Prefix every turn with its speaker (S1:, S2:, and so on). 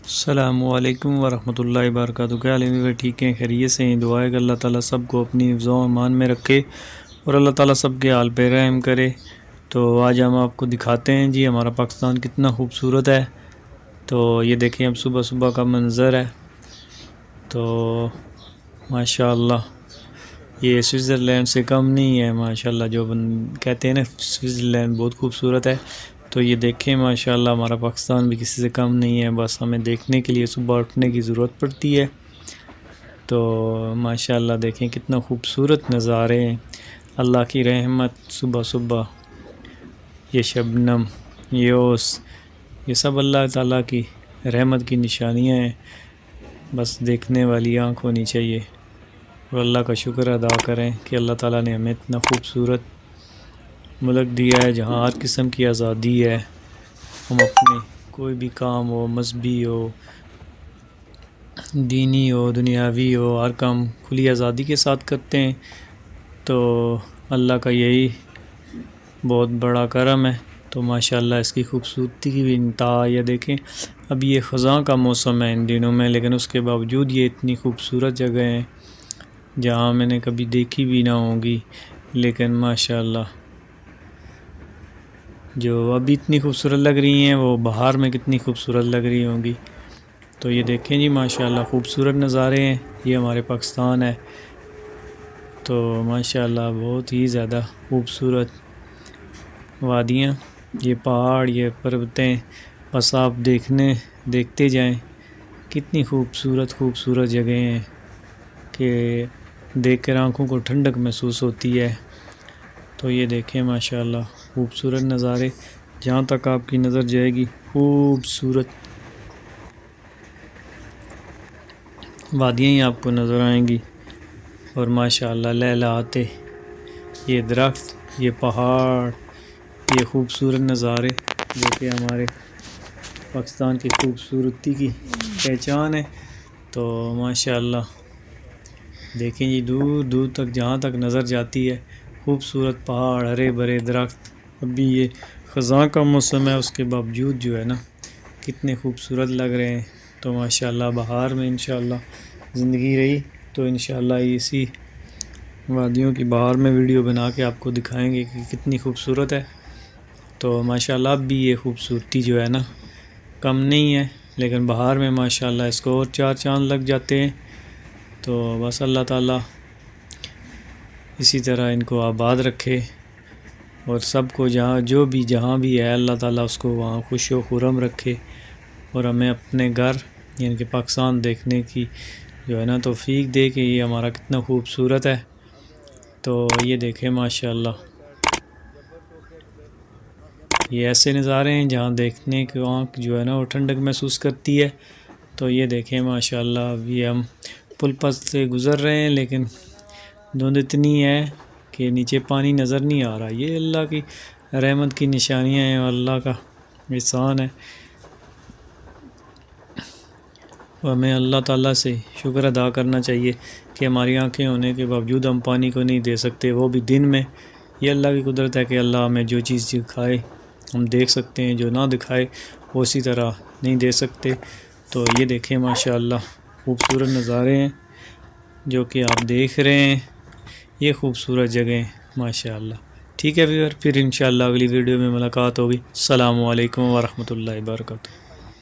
S1: السلام علیکم ورحمۃ اللہ وبرکاتہ۔ کیا حال ہے؟ ٹھیک ہیں، خیریت سے ہیں؟ دعا ہے کہ اللہ تعالیٰ سب کو اپنی حفظ و امان میں رکھے اور اللہ تعالیٰ سب کے حال پہ رحم کرے۔ تو آج ہم آپ کو دکھاتے ہیں جی ہمارا پاکستان کتنا خوبصورت ہے۔ تو یہ دیکھیں اب صبح صبح کا منظر ہے، تو ماشاء اللہ یہ سوئٹزرلینڈ سے کم نہیں ہے۔ ماشاءاللہ جو کہتے ہیں نا سوئٹزرلینڈ بہت خوبصورت ہے، تو یہ دیکھیں ماشاءاللہ ہمارا پاکستان بھی کسی سے کم نہیں ہے۔ بس ہمیں دیکھنے کے لیے صبح اٹھنے کی ضرورت پڑتی ہے۔ تو ماشاءاللہ دیکھیں کتنا خوبصورت نظارے ہیں، اللہ کی رحمت صبح صبح، یہ شبنم، یہ اوس، یہ سب اللہ تعالیٰ کی رحمت کی نشانیاں ہیں۔ بس دیکھنے والی آنکھ ہونی چاہیے اور اللہ کا شکر ادا کریں کہ اللہ تعالیٰ نے ہمیں اتنا خوبصورت ملک دیا ہے جہاں ہر قسم کی آزادی ہے۔ ہم اپنے کوئی بھی کام ہو، مذہبی ہو، دینی ہو، دنیاوی ہو، ہر کام کھلی آزادی کے ساتھ کرتے ہیں۔ تو اللہ کا یہی بہت بڑا کرم ہے۔ تو ماشاءاللہ اس کی خوبصورتی کی بھی انتہا، یہ دیکھیں اب یہ خزاں کا موسم ہے ان دنوں میں، لیکن اس کے باوجود یہ اتنی خوبصورت جگہ ہیں جہاں میں نے کبھی دیکھی بھی نہ ہوں گی، لیکن ماشاءاللہ جو ابھی اتنی خوبصورت لگ رہی ہیں وہ باہر میں کتنی خوبصورت لگ رہی ہوں گی۔ تو یہ دیکھیں جی ماشاءاللہ خوبصورت نظارے ہیں، یہ ہمارے پاکستان ہے۔ تو ماشاءاللہ بہت ہی زیادہ خوبصورت وادیاں، یہ پہاڑ، یہ پروتیں، بس آپ دیکھتے جائیں کتنی خوبصورت جگہیں ہیں کہ دیکھ کر آنکھوں کو ٹھنڈک محسوس ہوتی ہے۔ تو یہ دیکھیں ماشاءاللہ خوبصورت نظارے، جہاں تک آپ کی نظر جائے گی خوبصورت وادیاں ہی آپ کو نظر آئیں گی۔ اور ماشاءاللہ لہلاتے یہ درخت، یہ پہاڑ، یہ خوبصورت نظارے جو کہ ہمارے پاکستان کی خوبصورتی کی پہچان ہے۔ تو ماشاءاللہ دیکھیں جی دور دور تک جہاں تک نظر جاتی ہے خوبصورت پہاڑ، ہرے بھرے درخت۔ ابھی یہ خزاں کا موسم ہے، اس کے باوجود جو ہے نا کتنے خوبصورت لگ رہے ہیں۔ تو ماشاءاللہ بہار میں انشاءاللہ زندگی رہی تو انشاءاللہ اسی وادیوں کی بہار میں ویڈیو بنا کے آپ کو دکھائیں گے کہ کتنی خوبصورت ہے۔ تو ماشاءاللہ اب بھی یہ خوبصورتی جو ہے نا کم نہیں ہے، لیکن بہار میں ماشاءاللہ اس کو اور چار چاند لگ جاتے ہیں۔ تو بس اللہ تعالیٰ اسی طرح ان کو آباد رکھے اور سب کو جہاں بھی ہے اللہ تعالیٰ اس کو وہاں خوش و خرم رکھے، اور ہمیں اپنے گھر یعنی کہ پاکستان دیکھنے کی جو ہے نا توفیق دے کہ یہ ہمارا کتنا خوبصورت ہے۔ تو یہ دیکھیں ماشاءاللہ یہ ایسے نظارے ہیں جہاں دیکھنے کی آنکھ جو ہے نا وہ ٹھنڈک محسوس کرتی ہے۔ تو یہ دیکھیں ماشاءاللہ ابھی ہم پل پس سے گزر رہے ہیں، لیکن دھند اتنی ہے کہ نیچے پانی نظر نہیں آ رہا۔ یہ اللہ کی رحمت کی نشانیاں ہیں، اللہ کا احسان ہے۔ ہمیں اللہ تعالیٰ سے شکر ادا کرنا چاہیے کہ ہماری آنکھیں ہونے کے باوجود ہم پانی کو نہیں دے سکتے، وہ بھی دن میں۔ یہ اللہ کی قدرت ہے کہ اللہ ہمیں جو چیز دکھائے ہم دیکھ سکتے ہیں، جو نہ دکھائے وہ اسی طرح نہیں دے سکتے۔ تو یہ دیکھیں ماشاءاللہ خوبصورت نظارے ہیں جو کہ آپ دیکھ رہے ہیں، یہ خوبصورت جگہیں ماشاءاللہ۔ ٹھیک ہے پھر انشاءاللہ اگلی ویڈیو میں ملاقات ہوگی۔ السلام علیکم ورحمۃ اللہ وبرکاتہ۔